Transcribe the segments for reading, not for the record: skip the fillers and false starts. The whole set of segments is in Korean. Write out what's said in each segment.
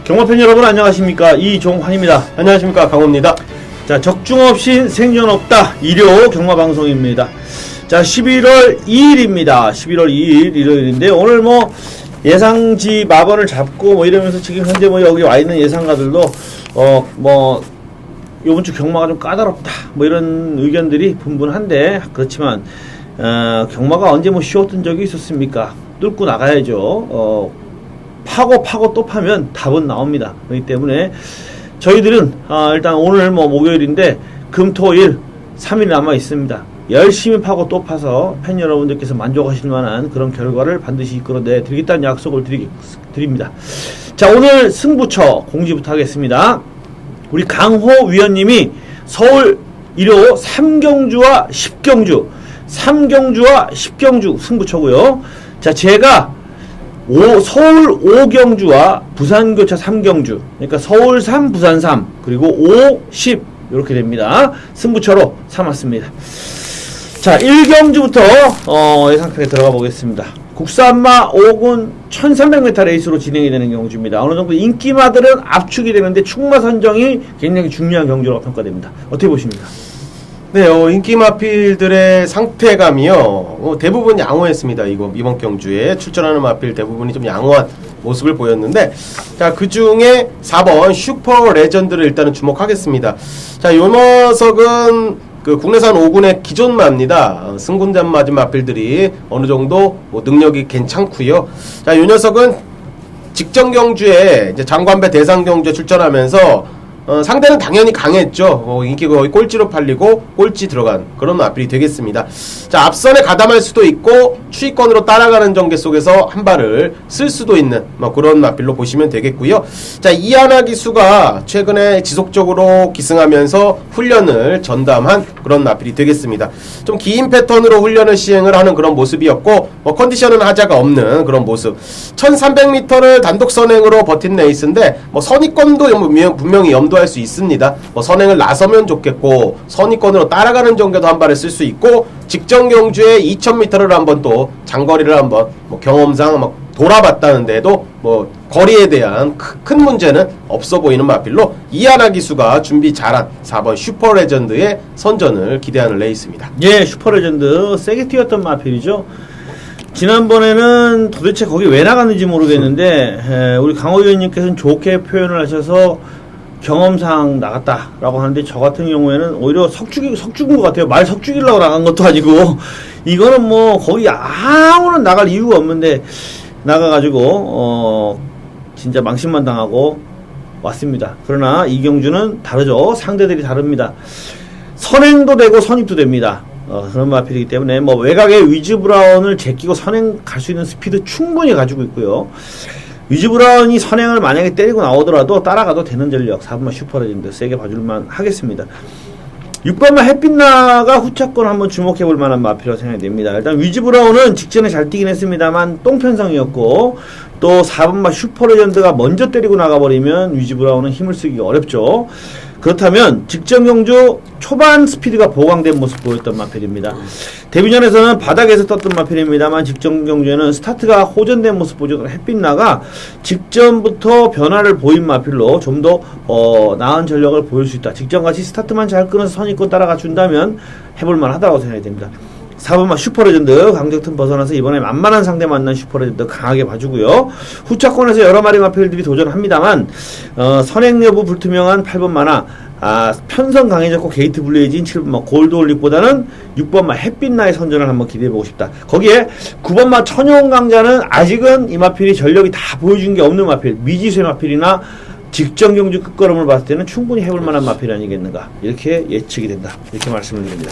경마팬 여러분 안녕하십니까, 이종환입니다. 안녕하십니까, 강호입니다. 자, 적중 없인 생존 없다 일요 경마방송입니다. 자, 11월 2일입니다 11월 2일 일요일인데, 오늘 뭐 예상지 마번을 잡고 뭐 이러면서 지금 현재 뭐 여기 와 있는 예상가들도 뭐 요번 주 경마가 좀 까다롭다 뭐 이런 의견들이 분분한데, 그렇지만 경마가 언제 뭐 쉬웠던 적이 있었습니까? 뚫고 나가야죠. 파고 또 파면 답은 나옵니다. 그렇기 때문에 저희들은 일단 오늘 뭐 목요일인데 금토일 3일 남아 있습니다. 열심히 파고 또 파서 팬 여러분들께서 만족하실 만한 그런 결과를 반드시 이끌어내 드리겠다는 약속을 드립니다. 자, 오늘 승부처 공지부터 하겠습니다. 우리 강호 위원님이 서울 1호 3경주와 10경주, 3경주와 10경주 승부처고요. 자, 제가 서울 5경주와 부산교차 3경주, 그러니까 서울 3, 부산 3, 그리고 5, 10 이렇게 됩니다. 승부처로 삼았습니다. 자, 1경주부터 예상하게 들어가 보겠습니다. 국산마 5군 1300m 레이스로 진행이 되는 경주입니다. 어느 정도 인기마들은 압축이 되는데 축마 선정이 굉장히 중요한 경주라고 평가됩니다. 어떻게 보십니까? 네, 인기마필들의 상태감이요, 대부분 양호했습니다. 이번 경주에 출전하는 마필 대부분이 좀 양호한 모습을 보였는데, 자, 그 중에 4번 슈퍼 레전드를 일단은 주목하겠습니다. 자, 요 녀석은 국내산 5군의 기존마입니다. 승군잔 맞은 마필들이 어느 정도 능력이 괜찮고요. 자, 요 녀석은 직전 경주에 이제 장관배 대상 경주에 출전하면서 상대는 당연히 강했죠. 인기 거의 꼴찌로 팔리고 꼴찌 들어간 그런 마필이 되겠습니다. 자, 앞선에 가담할 수도 있고 추위권으로 따라가는 전개 속에서 한 발을 쓸 수도 있는 그런 마필로 보시면 되겠고요. 자, 이하나 기수가 최근에 지속적으로 기승하면서 훈련을 전담한 그런 마필이 되겠습니다. 좀 긴 패턴으로 훈련을 시행을 하는 그런 모습이었고, 컨디션은 하자가 없는 그런 모습. 1300m를 단독 선행으로 버틴 레이스인데 선의권도 분명히 염두할 수 있습니다. 선행을 나서면 좋겠고, 선의권으로 따라가는 전개도 한 발을 쓸 수 있고, 직전 경주에 2000m를 한번 또 장거리를 한번 경험상 돌아봤다는데도 거리에 대한 큰 문제는 없어 보이는 마필로 이하나 기수가 준비 잘한 4번 슈퍼레전드의 선전을 기대하는 레이스입니다. 예, 슈퍼레전드 세게 뛰었던 마필이죠. 지난번에는 도대체 거기 왜 나갔는지 모르겠는데, 우리 강호 의원님께서는 좋게 표현을 하셔서 경험상 나갔다라고 하는데, 저 같은 경우에는 오히려 석죽인 것 같아요. 말 석죽이려고 나간 것도 아니고, 이거는 뭐 거의 아무런 나갈 이유가 없는데 나가가지고 진짜 망신만 당하고 왔습니다. 그러나 이 경주는 다르죠. 상대들이 다릅니다. 선행도 되고 선입도 됩니다. 그런 마필이기 때문에 외곽에 위즈 브라운을 제끼고 선행 갈 수 있는 스피드 충분히 가지고 있고요. 위즈 브라운이 선행을 만약에 때리고 나오더라도 따라가도 되는 전력, 4번마 슈퍼레전드 세게 봐줄만 하겠습니다. 6번마 햇빛나가 후차권 한번 주목해볼 만한 마필이라고 생각이 됩니다. 일단 위즈 브라운은 직전에 잘 뛰긴 했습니다만 똥편성이었고, 또 4번마 슈퍼레전드가 먼저 때리고 나가버리면 위즈 브라운은 힘을 쓰기가 어렵죠. 그렇다면 직전 경주 초반 스피드가 보강된 모습 보였던 마필입니다. 데뷔전에서는 바닥에서 떴던 마필입니다만, 직전 경주에는 스타트가 호전된 모습 보여줬던 햇빛나가 직전부터 변화를 보인 마필로 좀 더 나은 전력을 보일 수 있다. 직전같이 스타트만 잘 끊어서 선입권 따라가 준다면 해볼만 하다고 생각이 됩니다. 4번마 슈퍼레전드 강적 틈 벗어나서 이번에 만만한 상대 만난 슈퍼레전드 강하게 봐주고요. 후차권에서 여러 마리 마필들이 도전합니다만, 선행 여부 불투명한 8번마나 편성 강해졌고 게이트 불리해진 7번마 골드올릭보다는 6번마 햇빛나의 선전을 한번 기대해보고 싶다. 거기에 9번마 천용강자는 아직은 이 마필이 전력이 다 보여준 게 없는 마필, 미지수의 마필이나 직전 경주 끝걸음을 봤을 때는 충분히 해볼 만한 마필이 아니겠는가, 이렇게 예측이 된다, 이렇게 말씀을 드립니다.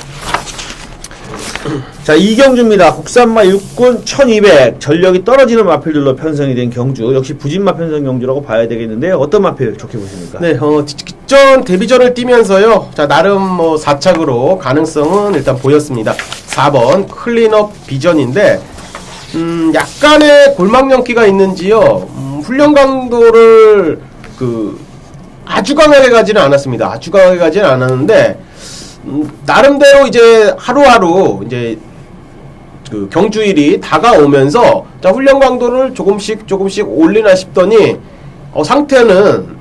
자, 이경주입니다. 국산마 6군 1200, 전력이 떨어지는 마필들로 편성이 된 경주, 역시 부진마 편성 경주라고 봐야 되겠는데, 어떤 마필 좋게 보십니까? 네, 직전 데뷔전을 뛰면서요, 자, 나름 4착으로 가능성은 일단 보였습니다. 4번 클린업 비전인데, 약간의 골망 연기가 있는지요, 훈련 강도를 아주 강하게 가지는 않았습니다. 아주 강하게 가지는 않았는데, 나름대로 이제 하루하루 이제 경주일이 다가오면서, 자, 훈련 강도를 조금씩 올리나 싶더니 상태는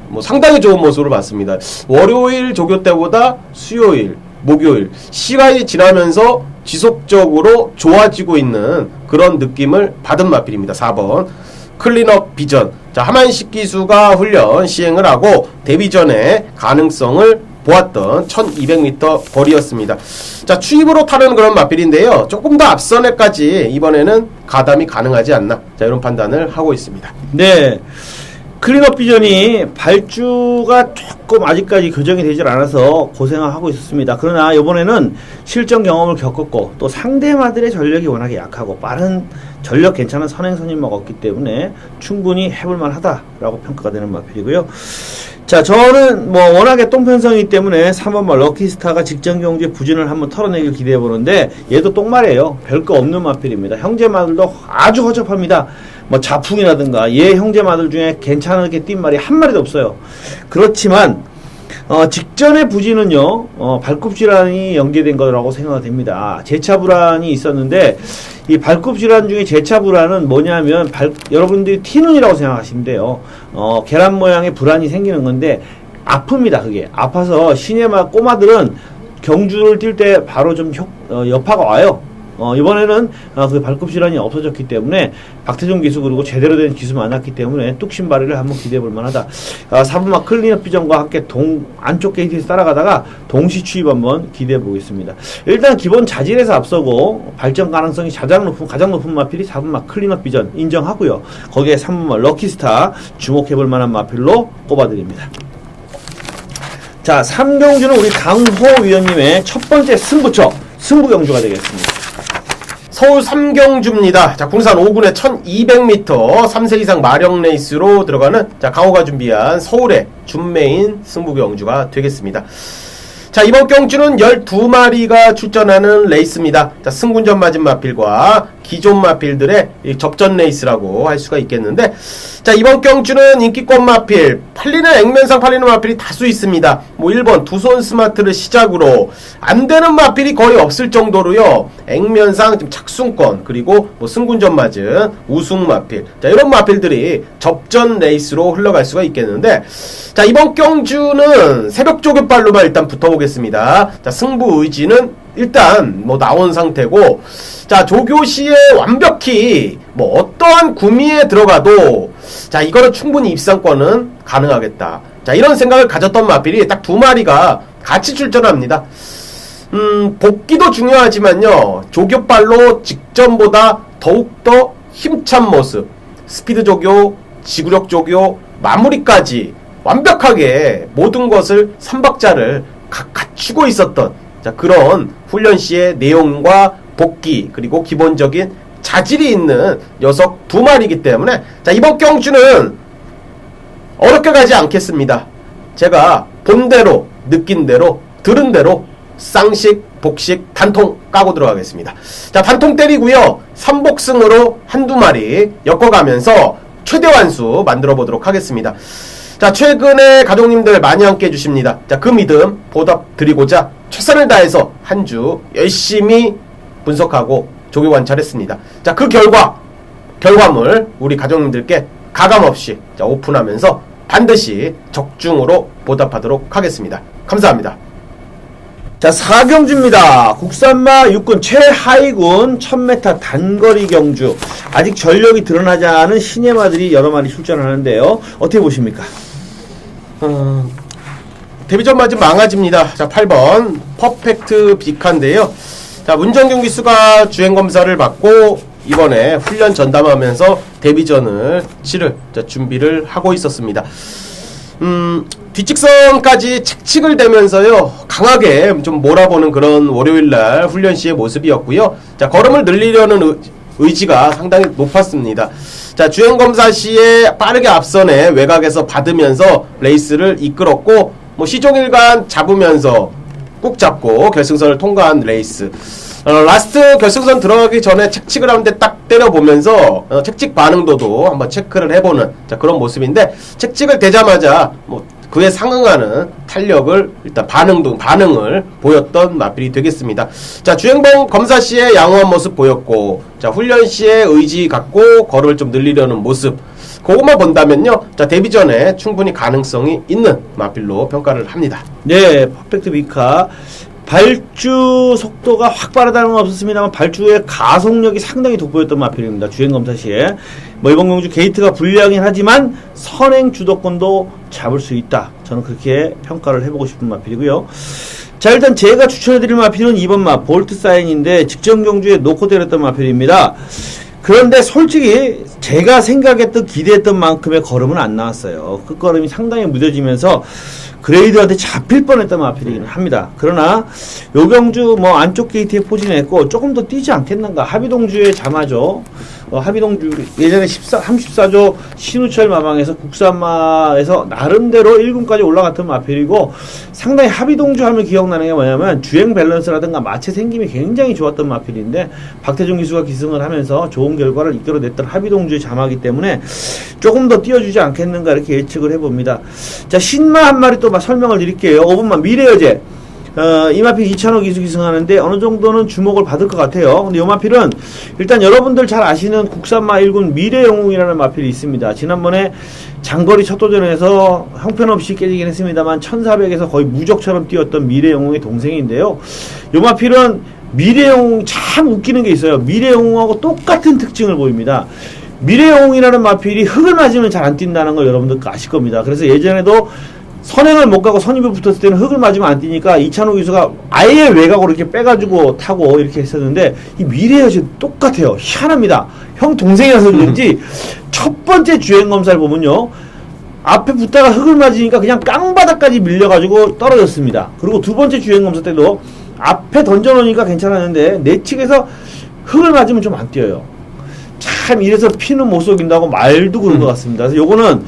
뭐 상당히 좋은 모습으로 봤습니다. 월요일 조교 때보다 수요일, 목요일 시간이 지나면서 지속적으로 좋아지고 있는 그런 느낌을 받은 마필입니다. 4번 클린업 비전. 자, 하만식 기수가 훈련 시행을 하고 데뷔 전에 가능성을 보았던 1200m 거리였습니다. 자, 추입으로 타는 그런 마필인데요. 조금 더 앞선 해까지 이번에는 가담이 가능하지 않나. 자, 이런 판단을 하고 있습니다. 네. 클린업 비전이 발주가 조금 아직까지 교정이 되질 않아서 고생을 하고 있었습니다. 그러나 이번에는 실전 경험을 겪었고 또 상대마들의 전력이 워낙에 약하고 빠른 전력 괜찮은 선행선임 먹었기 때문에 충분히 해볼만 하다라고 평가가 되는 마필이고요. 자, 저는 뭐 워낙에 똥편성이기 때문에 3번말 럭키스타가 직전 경주에 부진을 한번 털어내길 기대해보는데 얘도 똥말이에요. 별거 없는 마필입니다. 형제마들도 아주 허접합니다. 뭐 자풍이라든가 얘 형제마들 중에 괜찮게 뛴 말이 한 마리도 없어요. 그렇지만 직전의 부진은요 발굽 질환이 연계된 거라고 생각이 됩니다. 재차 불안이 있었는데 이 발굽 질환 중에 재차 불안은 뭐냐면 여러분들이 티눈이라고 생각하시면 돼요. 계란 모양의 불안이 생기는 건데 아픕니다. 그게 아파서 시내마 꼬마들은 경주를 뛸 때 바로 좀 여파가 와요. 이번에는 그 발굽 질환이 없어졌기 때문에 박태종 기수 그리고 제대로 된 기수 많았기 때문에 뚝심 발휘를 한번 기대해 볼 만하다. 4분막 클린업 비전과 함께 안쪽 게이트에서 따라가다가 동시 추입 한번 기대해 보겠습니다. 일단 기본 자질에서 앞서고 발전 가능성이 가장 높은 마필이 4분막 클린업 비전 인정하고요. 거기에 3분막 럭키스타 주목해 볼 만한 마필로 꼽아드립니다. 자, 3경주는 우리 강호 위원님의 첫 번째 승부 경주가 되겠습니다. 서울 3경주입니다. 자, 군산 5군의 1200m 3세 이상 마력 레이스로 들어가는 자, 강호가 준비한 서울의 준메인 승부 경주가 되겠습니다. 자, 이번 경주는 12마리가 출전하는 레이스입니다. 자, 승군전 맞은 마필과 기존 마필들의 접전 레이스라고 할 수가 있겠는데, 자, 이번 경주는 인기권 마필, 액면상 팔리는 마필이 다수 있습니다. 뭐 1번 두손 스마트를 시작으로 안되는 마필이 거의 없을 정도로요, 액면상 지금 착순권, 그리고 뭐 승군전 맞은 우승 마필, 자, 이런 마필들이 접전 레이스로 흘러갈 수가 있겠는데, 자, 이번 경주는 새벽 조교발로만 일단 붙어보겠습니다. 자, 승부 의지는 일단 뭐 나온 상태고, 자, 조교 시에 완벽히 뭐 어떠한 구미에 들어가도 자, 이거는 충분히 입상권은 가능하겠다. 자, 이런 생각을 가졌던 마필이 딱 2마리가 같이 출전합니다. 복귀도 중요하지만요, 조교발로 직전보다 더욱더 힘찬 모습, 스피드 조교, 지구력 조교, 마무리까지 완벽하게 모든 것을 3박자를 갖추고 있었던 자, 그런 훈련 시의 내용과 복귀 그리고 기본적인 자질이 있는 녀석 2마리이기 때문에 자, 이번 경주는 어렵게 가지 않겠습니다. 제가 본 대로 느낀 대로 들은 대로 쌍식 복식 단통 까고 들어가겠습니다. 자, 단통 때리고요, 3복승으로 한두 마리 엮어가면서 최대 완수 만들어 보도록 하겠습니다. 자, 최근에 가족님들 많이 함께 해주십니다. 자, 그 믿음 보답드리고자 최선을 다해서 한 주 열심히 분석하고 조교 관찰했습니다. 자, 그 결과물 우리 가족님들께 가감없이 자, 오픈하면서 반드시 적중으로 보답하도록 하겠습니다. 감사합니다. 자, 4경주입니다. 국산마 육군 최하위군 1000m 단거리 경주. 아직 전력이 드러나지 않은 신예마들이 여러 마리 출전하는데요. 어떻게 보십니까? 데뷔전 맞은 망아지입니다. 자, 8번 퍼펙트 비카인데요. 자, 문정경 기수가 주행검사를 받고 이번에 훈련 전담하면서 데뷔전을 치를 준비를 하고 있었습니다. 뒷직선까지 책칙을 대면서요, 강하게 좀 몰아보는 그런 월요일날 훈련 시의 모습이었고요. 자, 걸음을 늘리려는 의지가 상당히 높았습니다. 자, 주행검사 시에 빠르게 앞선에 외곽에서 받으면서 레이스를 이끌었고, 뭐 시종일관 잡으면서 꾹 잡고 결승선을 통과한 레이스. 라스트 결승선 들어가기 전에 책칙을 하는데 딱 때려보면서 책칙 반응도도 한번 체크를 해보는 자, 그런 모습인데, 책칙을 대자마자 뭐 그에 상응하는 탄력을 일단 반응을 보였던 마필이 되겠습니다. 자, 주행봉 검사 시에 양호한 모습 보였고, 자, 훈련 시에 의지 갖고 걸음을 좀 늘리려는 모습, 그것만 본다면요. 자, 데뷔전에 충분히 가능성이 있는 마필로 평가를 합니다. 네, 퍼펙트 비카. 발주 속도가 확 빠르다는 건 없었습니다만 발주의 가속력이 상당히 돋보였던 마필입니다. 주행검사 시에. 뭐 이번 경주 게이트가 불리하긴 하지만 선행 주도권도 잡을 수 있다. 저는 그렇게 평가를 해보고 싶은 마필이고요. 자, 일단 제가 추천해드릴 마필은 2번 마 볼트 사인인데 직전 경주에 놓고 때렸던 마필입니다. 그런데 솔직히 제가 생각했던 기대했던 만큼의 걸음은 안 나왔어요. 그 걸음이 상당히 무뎌지면서 그레이드한테 잡힐 뻔했던 마필이긴 합니다. 그러나 요 경주 뭐 안쪽 게이트에 포진했고 조금 더 뛰지 않겠는가. 합의동주에 잠하죠. 합의동주 예전에 34조 신우철 마방에서 국산마에서 나름대로 1군까지 올라갔던 마필이고 상당히 합의동주 하면 기억나는 게 뭐냐면 주행 밸런스라든가 마체 생김이 굉장히 좋았던 마필인데 박태종 기수가 기승을 하면서 좋은 결과를 이끌어냈던 합의동주에 잠하기 때문에 조금 더 띄워주지 않겠는가 이렇게 예측을 해봅니다. 자, 신마 한 마리 또 설명을 드릴게요. 5분만 미래여제. 이 마필 2,000호 기수 기승하는데 어느 정도는 주목을 받을 것 같아요. 근데 이 마필은 일단 여러분들 잘 아시는 국산마 1군 미래영웅이라는 마필이 있습니다. 지난번에 장거리 첫 도전에서 형편없이 깨지긴 했습니다만 1400에서 거의 무적처럼 뛰었던 미래영웅의 동생인데요. 이 마필은 미래영웅 참 웃기는 게 있어요. 미래영웅하고 똑같은 특징을 보입니다. 미래영웅이라는 마필이 흙을 맞으면 잘 안 뛴다는 걸 여러분들 아실 겁니다. 그래서 예전에도 선행을 못 가고 선입에 붙었을 때는 흙을 맞으면 안 뛰니까 이찬호 기수가 아예 외곽으로 이렇게 빼가지고 타고 이렇게 했었는데 이 미래여제 똑같아요. 희한합니다. 형 동생이라서 그런지 첫 번째 주행검사를 보면요. 앞에 붙다가 흙을 맞으니까 그냥 깡바닥까지 밀려가지고 떨어졌습니다. 그리고 두 번째 주행검사 때도 앞에 던져놓으니까 괜찮았는데 내측에서 흙을 맞으면 좀 안 뛰어요. 참 이래서 피는 못 속인다고 말도 그런 것 같습니다. 그래서 요거는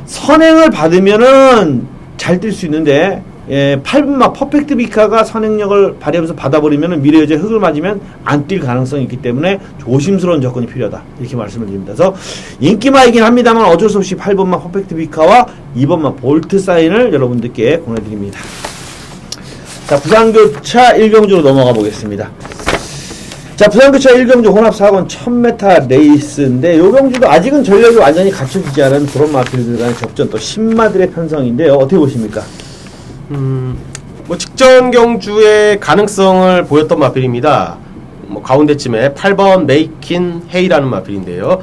선행을 받으면은 잘 뛸 수 있는데 8분마 퍼펙트 비카가 선행력을 발휘하면서 받아버리면 미래여제 흙을 맞으면 안 뛸 가능성이 있기 때문에 조심스러운 접근이 필요하다 이렇게 말씀을 드립니다. 그래서 인기마이긴 합니다만 어쩔 수 없이 8번마 퍼펙트 비카와 2번마 볼트 사인을 여러분들께 보내드립니다. 자, 부산교차 1경주로 넘어가 보겠습니다. 자, 부산교차 1경주 혼합 4권 1000m 레이스인데 요 경주도 아직은 전력이 완전히 갖춰지지 않은 그런 마필들 간의 접전 또 신마들의 편성인데요. 어떻게 보십니까? 뭐 직전 경주의 가능성을 보였던 마필입니다. 뭐 가운데쯤에 8번 메이킨 헤이라는 마필인데요.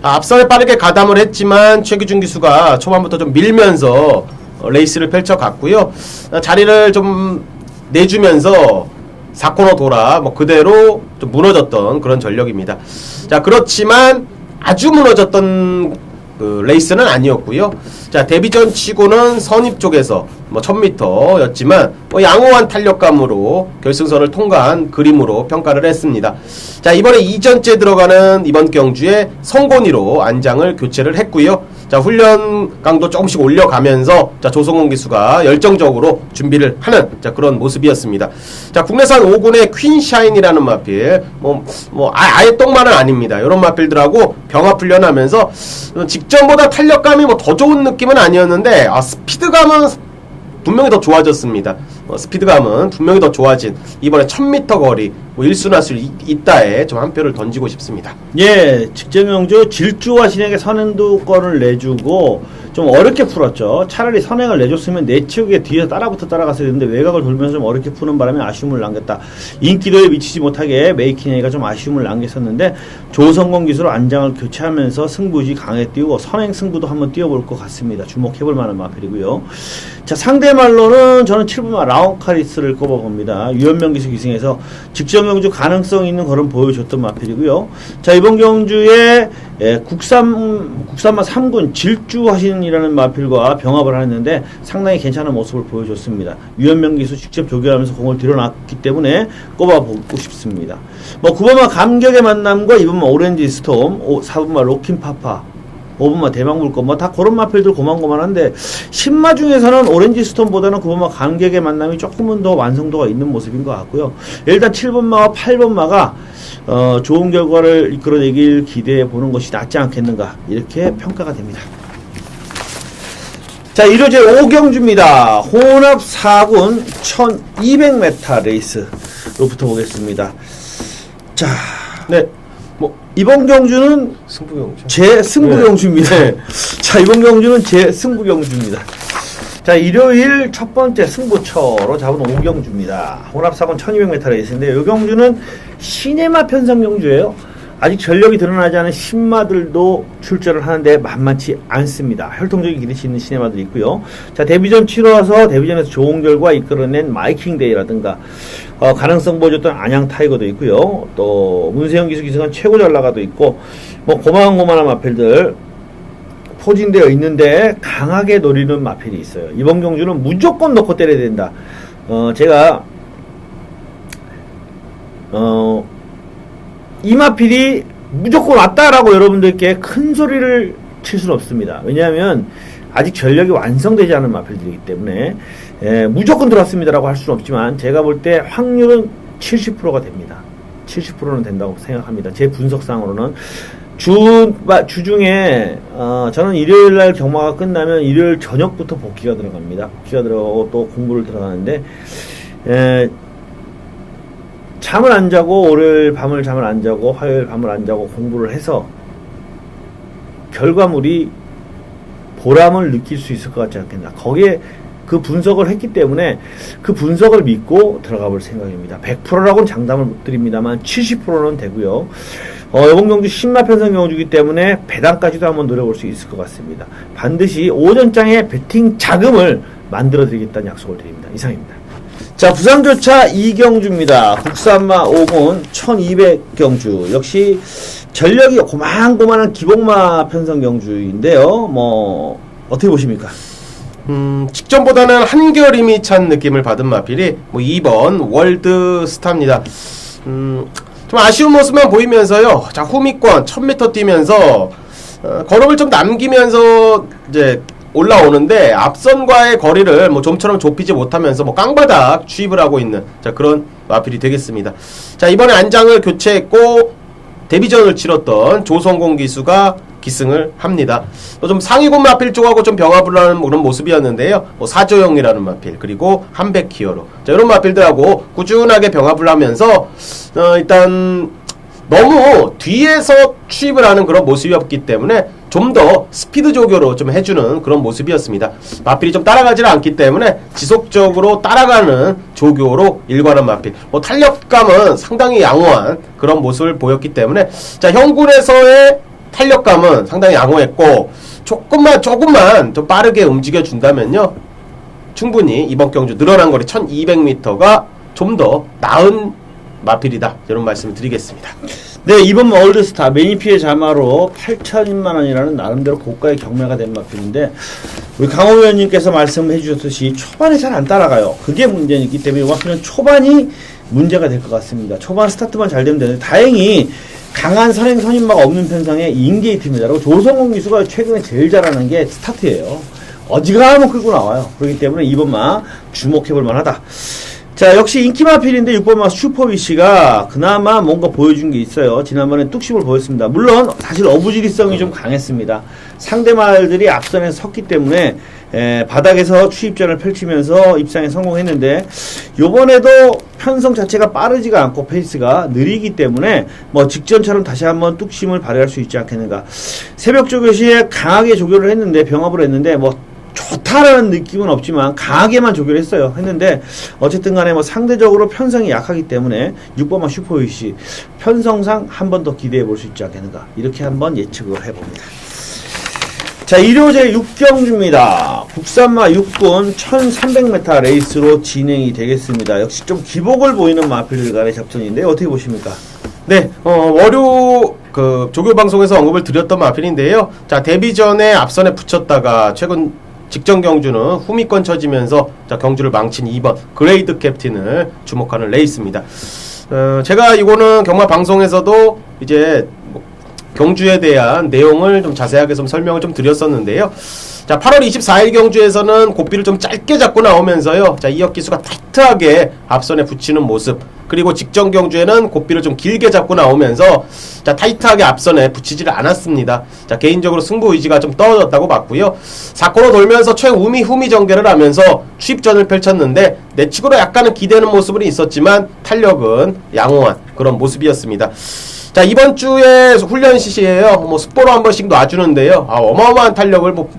앞선에 빠르게 가담을 했지만 최기준 기수가 초반부터 좀 밀면서 레이스를 펼쳐갔고요. 자리를 좀 내주면서 4코너 돌아 뭐 그대로 좀 무너졌던 그런 전력입니다. 자, 그렇지만 아주 무너졌던 그 레이스는 아니었고요. 자, 데뷔전 치고는 선입 쪽에서 뭐 1000m였지만 뭐 양호한 탄력감으로 결승선을 통과한 그림으로 평가를 했습니다. 자, 이번에 2전째 들어가는 이번 경주에 성곤이로 안장을 교체를 했고요. 자, 훈련 강도 조금씩 올려가면서 자, 조성훈 기수가 열정적으로 준비를 하는 자, 그런 모습이었습니다. 자, 국내산 5군의 퀸샤인이라는 마필 아예 똥말은 아닙니다. 이런 마필들하고 병합 훈련하면서 직전보다 탄력감이 뭐 더 좋은 느낌은 아니었는데 스피드감은 분명히 더 좋아졌습니다. 스피드감은 분명히 더 좋아진 이번에 1000m 거리 뭐 1순위 할 수 있다에 좀 한 표를 던지고 싶습니다. 예, 직전 경주 질주와 신에게 선행도권을 내주고 좀 어렵게 풀었죠. 차라리 선행을 내줬으면 내측에 뒤에서 따라갔어야 되는데 외곽을 돌면서 좀 어렵게 푸는 바람에 아쉬움을 남겼다. 인기도에 미치지 못하게 메이킹이가 좀 아쉬움을 남겼었는데 조성공 기수로 안장을 교체하면서 승부지 강에 띄우고 선행 승부도 한번 띄워볼 것 같습니다. 주목해볼 만한 마필이고요. 자, 상대 말로는 저는 7분마 라온카리스를 꼽아봅니다. 유현명 기수 기승에서 직전 경주 가능성 있는 걸음 보여줬던 마필이고요. 자, 이번 경주에 국산마 3군 질주하신이라는 마필과 병합을 했는데 상당히 괜찮은 모습을 보여줬습니다. 유현명 기수 직접 조교하면서 공을 들여놨기 때문에 꼽아보고 싶습니다. 뭐 9번마 감격의 만남과 2번마 오렌지 스톰, 4번마 로킨파파, 5번마 대망물건 뭐 다 그런 마필들 고만고만한데 신마 중에서는 오렌지 스톤보다는 9번마 감격의 만남이 조금은 더 완성도가 있는 모습인 것 같고요. 일단 7번마와 8번마가 좋은 결과를 이끌어내길 기대해 보는 것이 낫지 않겠는가 이렇게 평가가 됩니다. 자, 1호제 5경주입니다. 혼합 4군 1200m 레이스로부터 보겠습니다. 자, 네, 뭐 이번 경주는 승부경주. 제 승부경주입니다. 네. 자, 이번 경주는 제 승부경주입니다. 자, 일요일 첫 번째 승부처로 잡은 5경주입니다. 혼합사건 1200m 레이스인데 이 경주는 시네마 편성 경주예요. 아직 전력이 드러나지 않은 신마들도 출전을 하는데 만만치 않습니다. 혈통적인 기대치 있는 시네마들이 있고요. 자, 데뷔전 치러서 데뷔전에서 좋은 결과 이끌어낸 마이킹데이라든가 가능성 보여줬던 안양 타이거도 있고요. 또 문세영 기수 기승한 최고 전라가도 있고 뭐 고만고만한 마필들 포진되어 있는데 강하게 노리는 마필이 있어요. 이번 경주는 무조건 넣고 때려야 된다. 제가 이 마필이 무조건 왔다라고 여러분들께 큰 소리를 칠 수는 없습니다. 왜냐하면 아직 전력이 완성되지 않은 마필들이기 때문에 무조건 들어왔습니다라고 할 수는 없지만 제가 볼 때 확률은 70%가 됩니다. 70%는 된다고 생각합니다. 제 분석상으로는 주중에 저는 일요일날 경마가 끝나면 일요일 저녁부터 복귀가 들어갑니다. 복귀가 들어가고 또 공부를 들어가는데 잠을 안 자고 월요일 밤을 잠을 안 자고 화요일 밤을 안 자고 공부를 해서 결과물이 보람을 느낄 수 있을 것 같지 않겠나. 거기에 그 분석을 했기 때문에 그 분석을 믿고 들어가 볼 생각입니다. 100%라고는 장담을 못 드립니다만 70%는 되고요. 이번 경주 신마 편성 경주이기 때문에 배당까지도 한번 노려볼 수 있을 것 같습니다. 반드시 오전장에 배팅 자금을 만들어 드리겠다는 약속을 드립니다. 이상입니다. 자, 부산교차 2경주입니다. 국산마 5군 1200경주. 역시 전력이 고만고만한 기복마 편성 경주인데요. 뭐 어떻게 보십니까? 직전보다는 한결임이 찬 느낌을 받은 마필이 뭐 2번 월드스타입니다. 좀 아쉬운 모습만 보이면서요. 자, 후미권 1000m 뛰면서 걸음을 좀 남기면서 이제 올라오는데 앞선과의 거리를 뭐 좀처럼 좁히지 못하면서 뭐 깡바닥 추입을 하고 있는 자 그런 마필이 되겠습니다. 자, 이번에 안장을 교체했고 데뷔전을 치렀던 조성공 기수가 기승을 합니다. 또 좀 상위군 마필 쪽하고 좀 병합을 하는 그런 모습이었는데요. 뭐 사조영이라는 마필 그리고 한백히어로 자 이런 마필들하고 꾸준하게 병합을 하면서 일단 너무 뒤에서 추입을 하는 그런 모습이었기 때문에 좀 더 스피드 조교로 좀 해주는 그런 모습이었습니다. 마필이 좀 따라가지를 않기 때문에 지속적으로 따라가는 조교로 일관한 마필. 뭐 탄력감은 상당히 양호한 그런 모습을 보였기 때문에 자 형군에서의 탄력감은 상당히 양호했고 조금만 좀 빠르게 움직여 준다면요 충분히 이번 경주 늘어난 거리 1200m가 좀 더 나은 마필이다 이런 말씀을 드리겠습니다. 네, 이번 월드스타 매니피의 자마로 8천만원이라는 나름대로 고가의 경매가 된 마필인데 우리 강호 의원님께서 말씀해 주셨듯이 초반에 잘 안 따라가요. 그게 문제이기 때문에 이 마필은 초반이 문제가 될 것 같습니다. 초반 스타트만 잘 되면 되는데 다행히 강한 선행선임마가 없는 편성의 인게이트입니다. 그리고 조성공 기수가 최근에 제일 잘하는 게 스타트예요. 어지간하면 끌고 나와요. 그렇기 때문에 이번만 주목해볼 만하다. 자, 역시 인기 마필인데 6번마 슈퍼위시가 그나마 뭔가 보여준 게 있어요. 지난번에 뚝심을 보였습니다. 물론 사실 어부지리성이 좀 강했습니다. 상대 말들이 앞선에 섰기 때문에 바닥에서 추입전을 펼치면서 입상에 성공했는데 요번에도 편성 자체가 빠르지가 않고 페이스가 느리기 때문에 뭐 직전처럼 다시 한번 뚝심을 발휘할 수 있지 않겠는가. 새벽 조교 시에 강하게 조교를 했는데 병합을 했는데 뭐 좋다라는 느낌은 없지만 강하게만 조교를 했는데 어쨌든 간에 뭐 상대적으로 편성이 약하기 때문에 6번마 슈퍼위시 편성상 한 번 더 기대해 볼 수 있지 않겠는가 이렇게 한번 예측을 해봅니다. 자, 일요제 6경주입니다. 국산마 6군 1300m 레이스로 진행이 되겠습니다. 역시 좀 기복을 보이는 마필들 간의 접전인데 어떻게 보십니까? 네, 월요 그 조교 방송에서 언급을 드렸던 마필인데요. 자, 데뷔전에 앞선에 붙였다가 최근 직전 경주는 후미권 쳐지면서 자 경주를 망친 2번 그레이드 캡틴을 주목하는 레이스입니다. 제가 이거는 경마 방송에서도 이제 뭐 경주에 대한 내용을 좀 자세하게 좀 설명을 좀 드렸었는데요. 자, 8월 24일 경주에서는 고삐를 좀 짧게 잡고 나오면서요. 자, 이혁 기수가 타이트하게 앞선에 붙이는 모습. 그리고 직전 경주에는 고삐를 좀 길게 잡고 나오면서 자, 타이트하게 앞선에 붙이지를 않았습니다. 자, 개인적으로 승부 의지가 좀 떨어졌다고 봤고요. 4코너 돌면서 최우미 후미 전개를 하면서 추입전을 펼쳤는데 내측으로 약간은 기대는 모습은 있었지만 탄력은 양호한 그런 모습이었습니다. 자, 이번 주에 훈련 시시에요. 뭐 습보로 한 번씩 놔주는데요. 어마어마한 탄력을 뭐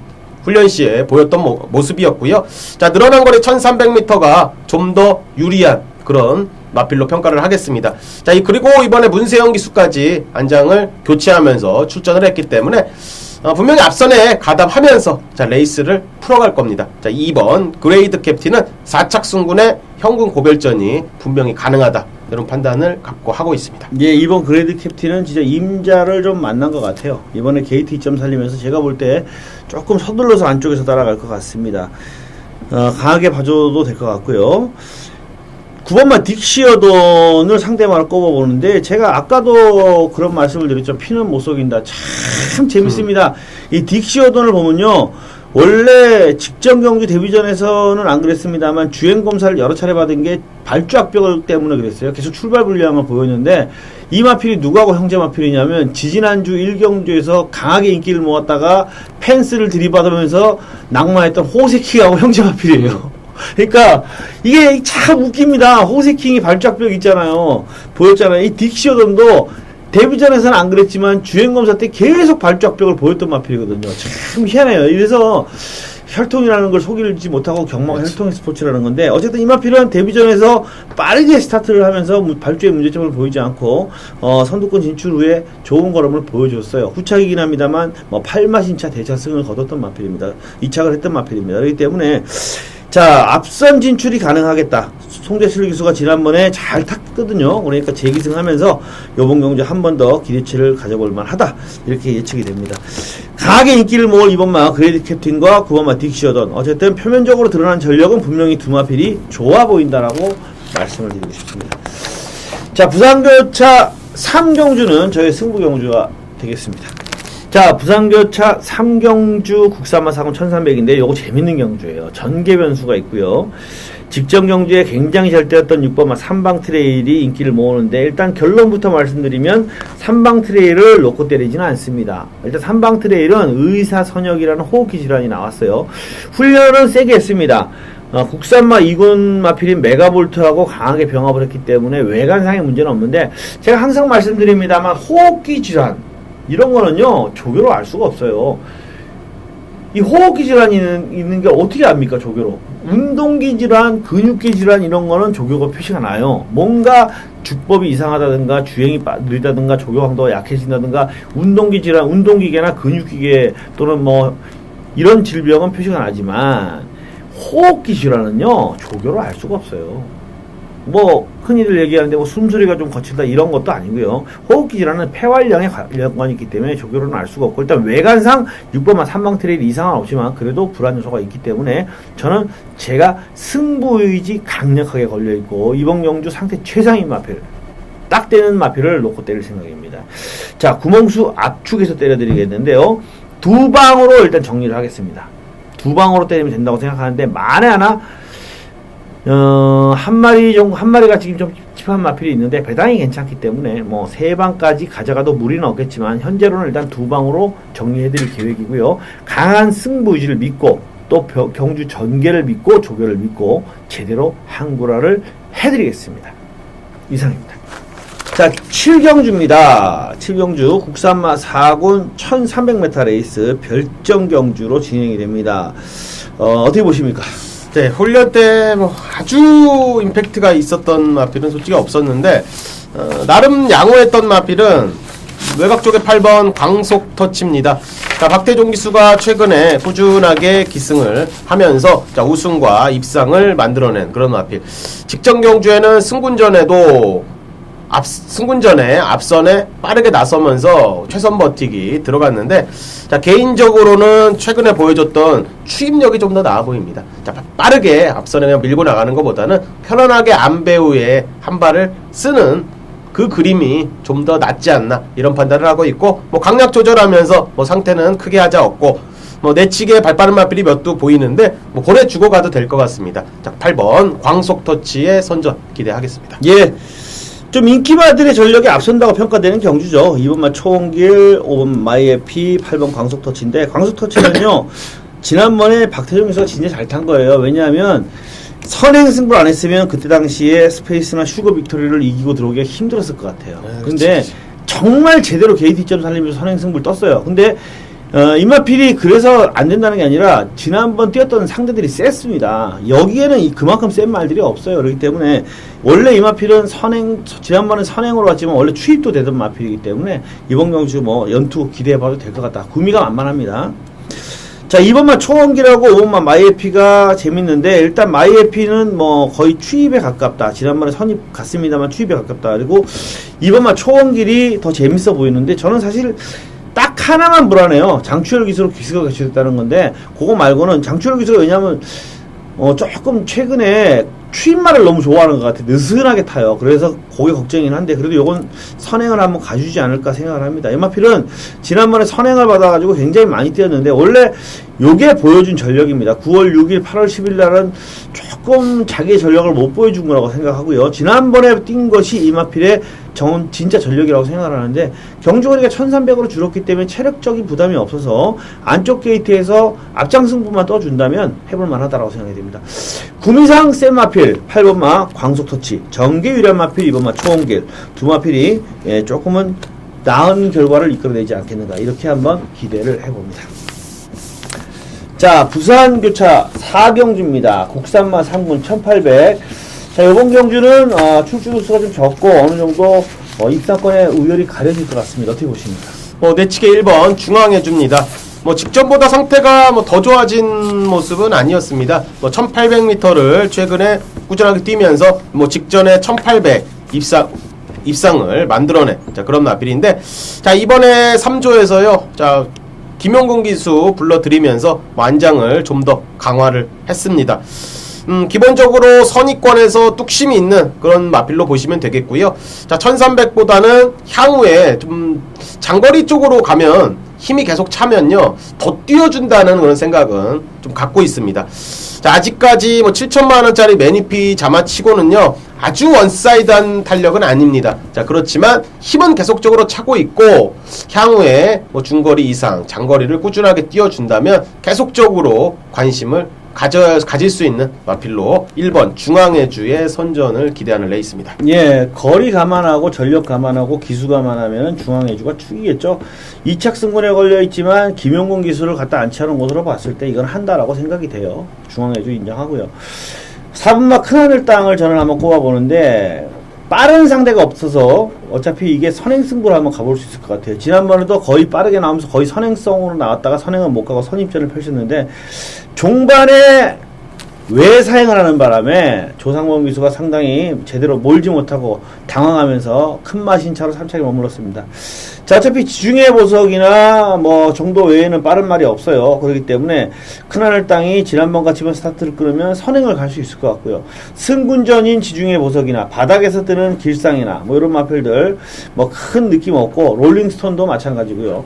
훈련 시에 보였던 모습이었고요. 자, 늘어난 거리 1300m가 좀 더 유리한 그런 마필로 평가를 하겠습니다. 자, 그리고 이번에 문세영 기수까지 안장을 교체하면서 출전을 했기 때문에 분명히 앞선에 가담하면서 자, 레이스를 풀어갈 겁니다. 자, 2번 그레이드 캡틴은 4착 승군의 현군 고별전이 분명히 가능하다. 이런 판단을 갖고 하고 있습니다. 예, 이번 그레이드 캡틴은 진짜 임자를 좀 만난 것 같아요. 이번에 게이트 2점 살리면서 제가 볼 때 조금 서둘러서 안쪽에서 따라갈 것 같습니다. 강하게 봐줘도 될 것 같고요. 9번만 딕시어돈을 상대방을 꼽아보는데 제가 아까도 그런 말씀을 드렸죠. 피는 못 속인다. 참 재밌습니다. 이 딕시어돈을 보면요. 원래 직전 경주 데뷔전에서는 안 그랬습니다만 주행검사를 여러 차례 받은 게 발주압벽 때문에 그랬어요. 계속 출발 불량을 보였는데 이 마필이 누구하고 형제 마필이냐면 지지난주 1경주에서 강하게 인기를 모았다가 펜스를 들이받으면서 낙마했던 호세킹하고 형제 마필이에요. 그러니까 이게 참 웃깁니다. 호세킹이 발작벽 있잖아요. 보였잖아요. 이 딕시어돈도 데뷔전에서는 안 그랬지만 주행검사 때 계속 발작벽을 보였던 마필이거든요. 참 희한해요. 이래서 혈통이라는 걸 속이지 못하고 경마가 혈통의 스포츠라는 건데 어쨌든 이 마필은 데뷔전에서 빠르게 스타트를 하면서 발주의 문제점을 보이지 않고 선두권 진출 후에 좋은 걸음을 보여줬어요. 후착이긴 합니다만 8마신차 대차승을 거뒀던 마필입니다. 2착을 했던 마필입니다. 그렇기 때문에 자, 앞선 진출이 가능하겠다. 송재실 기수가 지난번에 잘 탔거든요. 그러니까 재기승하면서 요번 경주 한 번 더 기대치를 가져볼 만하다. 이렇게 예측이 됩니다. 강하게 인기를 모을 이번마 그레이드 캡틴과 9번마 딕시어던. 어쨌든 표면적으로 드러난 전력은 분명히 두 마필이 좋아 보인다라고 말씀을 드리고 싶습니다. 자, 부산교차 3경주는 저의 승부 경주가 되겠습니다. 자, 부산교차 3경주 국산마 사건 1300인데 요거 재밌는 경주예요. 전개 변수가 있고요. 직전 경주에 굉장히 잘 뛰었던 6번마 3방 트레일이 인기를 모으는데 일단 결론부터 말씀드리면 3방 트레일을 놓고 때리지는 않습니다. 일단 3방 트레일은 의사선역이라는 호흡기 질환이 나왔어요. 훈련은 세게 했습니다. 국산마 2군 마필인 메가볼트하고 강하게 병합을 했기 때문에 외관상의 문제는 없는데 제가 항상 말씀드립니다만 호흡기 질환 이런 거는요, 조교로 알 수가 없어요. 이 호흡기 질환이 있는 게 어떻게 압니까, 조교로? 운동기 질환, 근육기 질환 이런 거는 조교가 표시가 나요. 뭔가 주법이 이상하다든가, 주행이 느리다든가, 조교 강도가 약해진다든가, 운동기 질환, 운동기계나 근육기계 또는 뭐, 이런 질병은 표시가 나지만, 호흡기 질환은요, 조교로 알 수가 없어요. 뭐 흔히들 얘기하는데 뭐 숨소리가 좀 거칠다 이런 것도 아니고요. 호흡기 질환은 폐활량에 관련이 있기 때문에 조교로는 알 수가 없고 일단 외관상 6번만 3방 트레일 이상은 없지만 그래도 불안 요소가 있기 때문에 저는 제가 승부의지 강력하게 걸려있고 이번 경주 상태 최상인 마필 딱 되는 마필을 놓고 때릴 생각입니다. 자, 구멍수 압축해서 때려드리겠는데요. 두 방으로 일단 정리를 하겠습니다. 두 방으로 때리면 된다고 생각하는데 만에 하나 한 마리가 지금 좀 찝찝한 마필이 있는데 배당이 괜찮기 때문에 뭐 세 방까지 가져가도 무리는 없겠지만 현재로는 일단 두 방으로 정리해드릴 계획이고요. 강한 승부 의지를 믿고 또 경주 전개를 믿고 조교를 믿고 제대로 항구라를 해드리겠습니다. 이상입니다. 자, 7경주입니다. 7경주 국산마 4군 1300m 레이스 별정 경주로 진행이 됩니다. 어떻게 보십니까? 네, 훈련 때 뭐 아주 임팩트가 있었던 마필은 솔직히 없었는데 나름 양호했던 마필은 외곽 쪽에 8번 광속 터치입니다. 자, 박태종 기수가 최근에 꾸준하게 기승을 하면서 자, 우승과 입상을 만들어낸 그런 마필. 직전 경주에는 승군전에 앞선에 빠르게 나서면서 최선 버티기 들어갔는데 자, 개인적으로는 최근에 보여줬던 추임력이 좀 더 나아 보입니다. 자, 빠르게 앞선에 그냥 밀고 나가는 것보다는 편안하게 안배우에 한 발을 쓰는 그 그림이 좀 더 낫지 않나 이런 판단을 하고 있고 뭐 강약 조절하면서 뭐 상태는 크게 하자 없고 뭐 내치게 발빠른 마필이 몇 두 보이는데 뭐 보내주고 가도 될 것 같습니다. 자, 8번 광속 터치의 선전 기대하겠습니다. 예. 좀 인기마들의 전력이 앞선다고 평가되는 경주죠. 2번마 초원길, 5번 마이에피, 8번 광속터치인데 광속터치는요 지난번에 박태종 기수가 진짜 잘 탄 거예요. 왜냐하면 선행 승부를 안 했으면 그때 당시에 스페이스나 슈거 빅토리를 이기고 들어오기가 힘들었을 것 같아요. 근데 정말 제대로 게이트점 살리면서 선행승부를 떴어요. 근데 임마필이 그래서 안 된다는 게 아니라 지난번 뛰었던 상대들이 셌습니다. 여기에는 그만큼 센 말들이 없어요. 그렇기 때문에 원래 임마필은 지난번에 선행으로 왔지만 원래 추입도 되던 마필이기 때문에 이번 경주 뭐 연투 기대해봐도 될 것 같다. 구미가 만만합니다. 자, 2번만 초원기라고 5번만 마이에피가 재밌는데, 일단 마이에피는 뭐 거의 추입에 가깝다. 지난번에 선입 갔습니다만 추입에 가깝다. 그리고 2번만 초원길이 더 재밌어 보이는데, 저는 사실 딱 하나만 불안해요. 장추열 기수로 기수가 개최됐다는 건데, 그거 말고는 장추열 기수가 왜냐면 조금 최근에 추임말을 너무 좋아하는 것 같아요. 느슨하게 타요. 그래서 그게 걱정이긴 한데, 그래도 요건 선행을 한번 가주지 않을까 생각을 합니다. 임마필은 지난번에 선행을 받아가지고 굉장히 많이 뛰었는데, 원래 요게 보여준 전력입니다. 9월 6일, 8월 10일 날은 조금 자기의 전력을 못 보여준 거라고 생각하고요. 지난번에 뛴 것이 임마필의 진짜 전력이라고 생각을 하는데, 경주거리가 1300으로 줄었기 때문에 체력적인 부담이 없어서 안쪽 게이트에서 앞장 승부만 떠준다면 해볼만 하다라고 생각이 됩니다. 구미상 센 마필 8번마 광속터치, 정계 유리한 마필 2번마 초원길, 두 마필이 조금은 나은 결과를 이끌어내지 않겠는가, 이렇게 한번 기대를 해봅니다. 자, 부산교차 4경주입니다. 국산마 3군 1800. 자, 이번 경주는 출주 수가 좀 적고 어느 정도 입상권의 우열이 가려질 것 같습니다. 어떻게 보십니까? 내치게 1번 중앙해줍니다. 직전보다 상태가 더 좋아진 모습은 아니었습니다. 1800m를 최근에 꾸준하게 뛰면서 직전에 1800 입상을 만들어낸 그런 마필인데, 자, 이번에 3조에서요. 자, 김용곤 기수 불러들이면서 완장을 좀 더 강화를 했습니다. 기본적으로 선의권에서 뚝심이 있는 그런 마필로 보시면 되겠고요. 자, 1300보다는 향후에 좀 장거리 쪽으로 가면 힘이 계속 차면요, 더 뛰어준다는 그런 생각은 좀 갖고 있습니다. 자, 아직까지 7천만원짜리 매니피 자마치고는요, 아주 원사이드한 탄력은 아닙니다. 자, 그렇지만 힘은 계속적으로 차고 있고, 향후에 중거리 이상, 장거리를 꾸준하게 뛰어준다면 계속적으로 관심을 가질 수 있는 마필로 1번 중앙해주의 선전을 기대하는 레이스입니다. 예, 거리 감안하고 전력 감안하고 기수 감안하면 중앙해주가 축이겠죠. 2착 승군에 걸려있지만 김용곤 기수를 갖다 안치하는 것으로 봤을 때 이건 한다라고 생각이 돼요. 중앙해주 인정하고요. 4분마 큰하늘 땅을 저는 한번 꼽아보는데, 빠른 상대가 없어서 어차피 이게 선행승부를 한번 가볼 수 있을 것 같아요. 지난번에도 거의 빠르게 나오면서 거의 선행성으로 나왔다가 선행은 못 가고 선입전을 펼쳤는데, 종반에 외사행을 하는 바람에 조상범 기수가 상당히 제대로 몰지 못하고 당황하면서 큰 마신차로 3차게 머물렀습니다. 자, 어차피 지중해 보석이나 정도 외에는 빠른 말이 없어요. 그렇기 때문에 큰하늘 땅이 지난번 같이만 스타트를 끊으면 선행을 갈 수 있을 것 같고요. 승군전인 지중해 보석이나 바닥에서 뜨는 길상이나 이런 마필들 큰 느낌 없고, 롤링스톤도 마찬가지고요.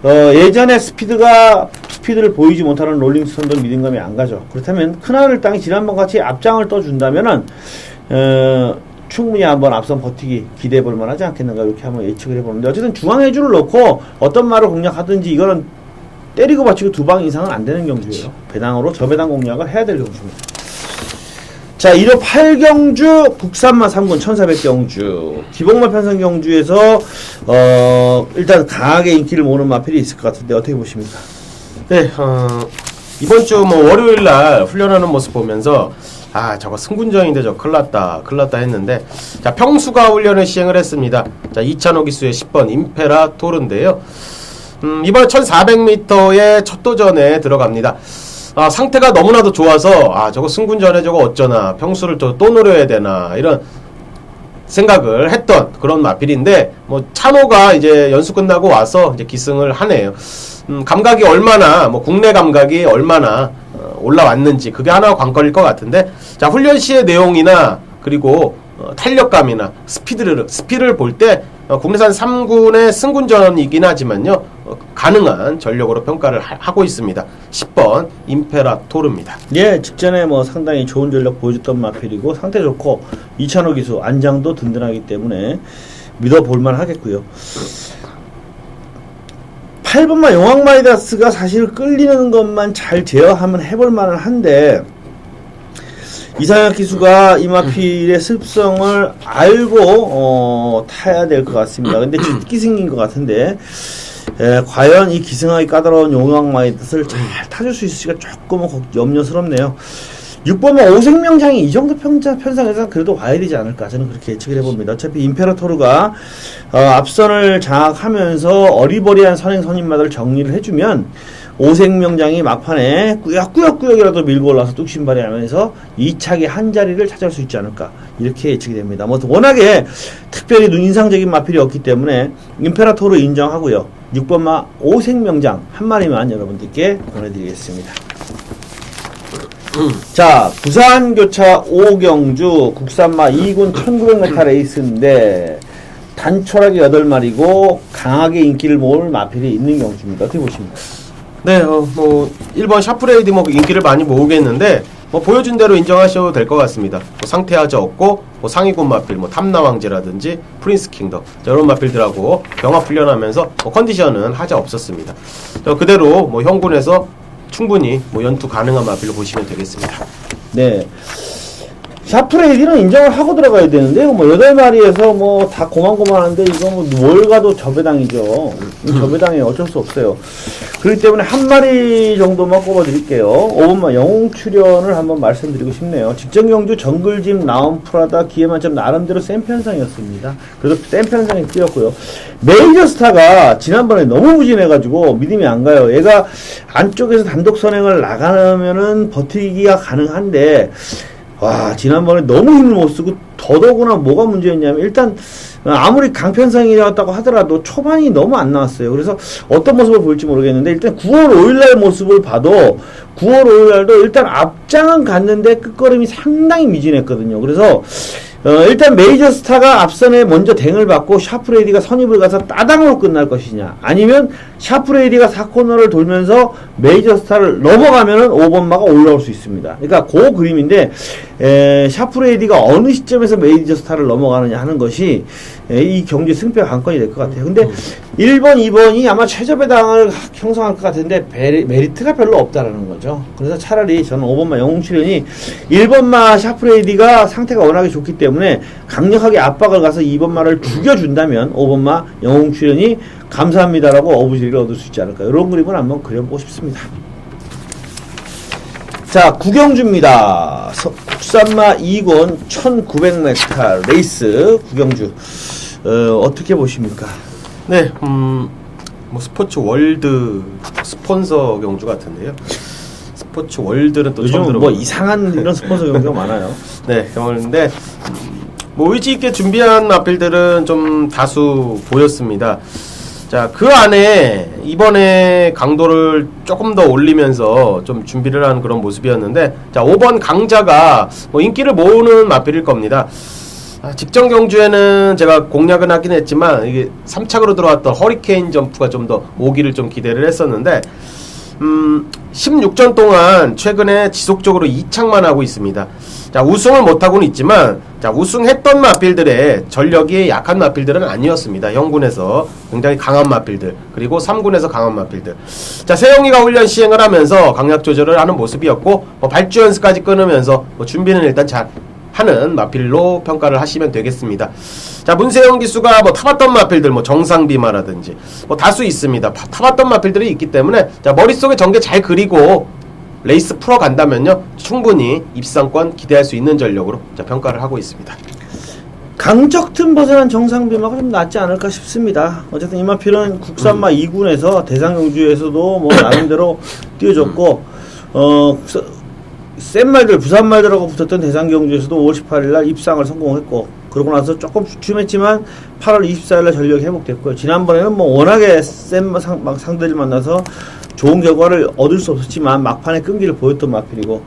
예전에 스피드를 보이지 못하는 롤링스톤도 믿음감이 안 가죠. 그렇다면 큰하늘 땅이 지난번 같이 앞장을 떠준다면은 충분히 한번 앞선 버티기 기대해 볼 만하지 않겠는가, 이렇게 한번 예측을 해보는데, 어쨌든 중앙해주를 넣고 어떤 말을 공략하든지 이거는 때리고 받치고 두 방 이상은 안 되는 경주예요. 배당으로 저배당 공략을 해야 될 경주입니다. 자, 1호 8경주 국산마 3군 1400경주 기복마 편성 경주에서 일단 강하게 인기를 모으는 마필이 있을 것 같은데 어떻게 보십니까? 네, 이번 주 월요일날 훈련하는 모습 보면서 저거 승군전인데 저 큰일났다 했는데, 자, 평수가 훈련을 시행을 했습니다. 자, 2,000호 기수의 10번 임페라토르인데요. 이번 1400m의 첫 도전에 들어갑니다. 상태가 너무나도 좋아서 저거 승군전에 저거 어쩌나, 평수를 또 노려야 되나, 이런 생각을 했던 그런 마필인데, 찬호가 이제 연수 끝나고 와서 이제 기승을 하네요. 감각이 얼마나, 국내 감각이 얼마나 올라왔는지 그게 하나가 관건일 것 같은데, 자, 훈련 시의 내용이나 그리고 탄력감이나 스피드를 볼 때 국내산 3군의 승군전이긴 하지만요, 가능한 전력으로 평가를 하고 있습니다. 10번 임페라토르입니다. 예, 직전에 상당히 좋은 전력 보여줬던 마필이고, 상태 좋고 2,000호 기수 안장도 든든하기 때문에 믿어볼만 하겠고요. 8번마 용왕마이다스가 사실 끌리는 것만 잘 제어하면 해볼만은 한데, 이상혁 기수가 이 마필의 습성을 알고 타야 될 것 같습니다. 근데 짙게 생긴 것 같은데 과연 이 기승하기 까다로운 용왕마의 뜻을 잘 타줄 수 있을지가 조금은 염려스럽네요. 6번은 오생명장이 이 정도 편상에서는 그래도 와야 되지 않을까 저는 그렇게 예측을 해봅니다. 어차피 임페라토르가 앞선을 장악하면서 어리버리한 선행 선임마들 정리를 해주면 오생명장이 막판에 꾸역꾸역이라도 밀고 올라서 뚝심발이 하면서 2차기 한 자리를 차지할 수 있지 않을까 이렇게 예측이 됩니다. 뭐 워낙에 특별히 눈인상적인 마필이 없기 때문에 임페라토르 인정하고요. 6번마 오생명장 한 마리만 여러분들께 보내드리겠습니다. 자, 부산교차 오경주 국산마 2군 1900m 레이스인데 단촐하게 8마리고 강하게 인기를 모을 마필이 있는 경주입니다. 어떻게 보십니까? 네, 뭐 1번 샤프레이드 뭐 인기를 많이 모으겠는데 뭐 보여준 대로 인정하셔도 될 것 같습니다. 뭐 상태하자 없고 뭐 상위군 마필, 뭐 탐나왕제라든지 프린스 킹덤 이런 마필들하고 병합 훈련하면서 뭐 컨디션은 하자 없었습니다. 그대로 뭐 형군에서 충분히 뭐 연투 가능한 마필로 보시면 되겠습니다. 네. 샤프레이디는 인정을 하고 들어가야 되는데, 뭐, 8마리에서 뭐, 다 고만고만한데, 이거 뭐, 뭘 가도 저배당이죠. 저배당이 어쩔 수 없어요. 그렇기 때문에 한 마리 정도만 꼽아드릴게요. 5번만 영웅 출연을 한번 말씀드리고 싶네요. 직전경주 정글짐 라운 프라다 기회만점 나름대로 센 편상이었습니다. 그래도 센 편상이 뛰었고요. 메이저 스타가 지난번에 너무 무진해가지고 믿음이 안 가요. 얘가 안쪽에서 단독 선행을 나가면은 버티기가 가능한데, 와, 지난번에 너무 힘을 못 쓰고 더더구나 뭐가 문제였냐면 일단 아무리 강편상이었다고 하더라도 초반이 너무 안 나왔어요. 그래서 어떤 모습을 보일지 모르겠는데 일단 9월 5일날 모습을 봐도 9월 5일날도 일단 앞장은 갔는데 끝걸음이 상당히 미진했거든요. 그래서 일단 메이저 스타가 앞선에 먼저 댕을 받고 샤프레이디가 선입을 가서 따당으로 끝날 것이냐, 아니면 샤프레이디가 4코너를 돌면서 메이저 스타를 넘어가면은 5번마가 올라올 수 있습니다. 그러니까 그 그림인데 샤프레이디가 어느 시점에서 메이저 스타를 넘어가느냐 하는 것이 이 경기 승패 관건이 될 것 같아요. 근데 1번, 2번이 아마 최저배당을 형성할 것 같은데 메리트가 별로 없다라는 거죠. 그래서 차라리 저는 5번마 영웅 출연이 1번마 샤프레이디가 상태가 워낙에 좋기 때문에 강력하게 압박을 가서 2번마를 죽여준다면 5번마 영웅 출연이 감사합니다라고 어부지리를 얻을 수 있지 않을까. 이런 그림을 한번 그려보고 싶습니다. 자, 구경주입니다. 국산마 2군 1900m 레이스 구경주. 어떻게 보십니까? 네, 뭐 스포츠 월드 스폰서 경주 같은데요. 스포츠 월드는 또 처음 요즘 뭐 이상한 이런 스폰서 경주가 많아요. 네, 경험인데 뭐 의지 있게 준비한 마필들은 좀 다수 보였습니다. 자, 그 안에 이번에 강도를 조금 더 올리면서 좀 준비를 한 그런 모습이었는데, 자, 5번 강자가 뭐 인기를 모으는 마필일 겁니다. 직전 경주에는 제가 공략은 하긴 했지만 이게 3착으로 들어왔던 허리케인 점프가 좀 더 오기를 좀 기대를 했었는데 16전 동안 최근에 지속적으로 2착만 하고 있습니다. 자, 우승을 못하고는 있지만, 자, 우승했던 마필들의 전력이 약한 마필들은 아니었습니다. 형군에서 굉장히 강한 마필들, 그리고 3군에서 강한 마필들. 자, 세영이가 훈련 시행을 하면서 강약 조절을 하는 모습이었고, 뭐 발주 연습까지 끊으면서 뭐 준비는 일단 잘 하는 마필로 평가를 하시면 되겠습니다. 자, 문세영 기수가 뭐 타봤던 마필들, 뭐 정상비마라든지 뭐 다수 있습니다. 타봤던 마필들이 있기 때문에, 자, 머릿속에 전개 잘 그리고 레이스 풀어간다면요, 충분히 입상권 기대할 수 있는 전력으로 자, 평가를 하고 있습니다. 강적 틈 벗어난 정상비마가 좀 낫지 않을까 싶습니다. 어쨌든 이 마필은 국산마 2군에서 대상경주에서도 뭐 나름대로 뛰어줬고, 센 말들, 부산 말들하고 붙었던 대상경주에서도 5월 18일날 입상을 성공했고, 그러고 나서 조금 주춤했지만 8월 24일날 전력이 회복됐고요. 지난번에는 뭐 워낙에 센 상대를 만나서 좋은 결과를 얻을 수 없었지만 막판에 끈기를 보였던 마필이고,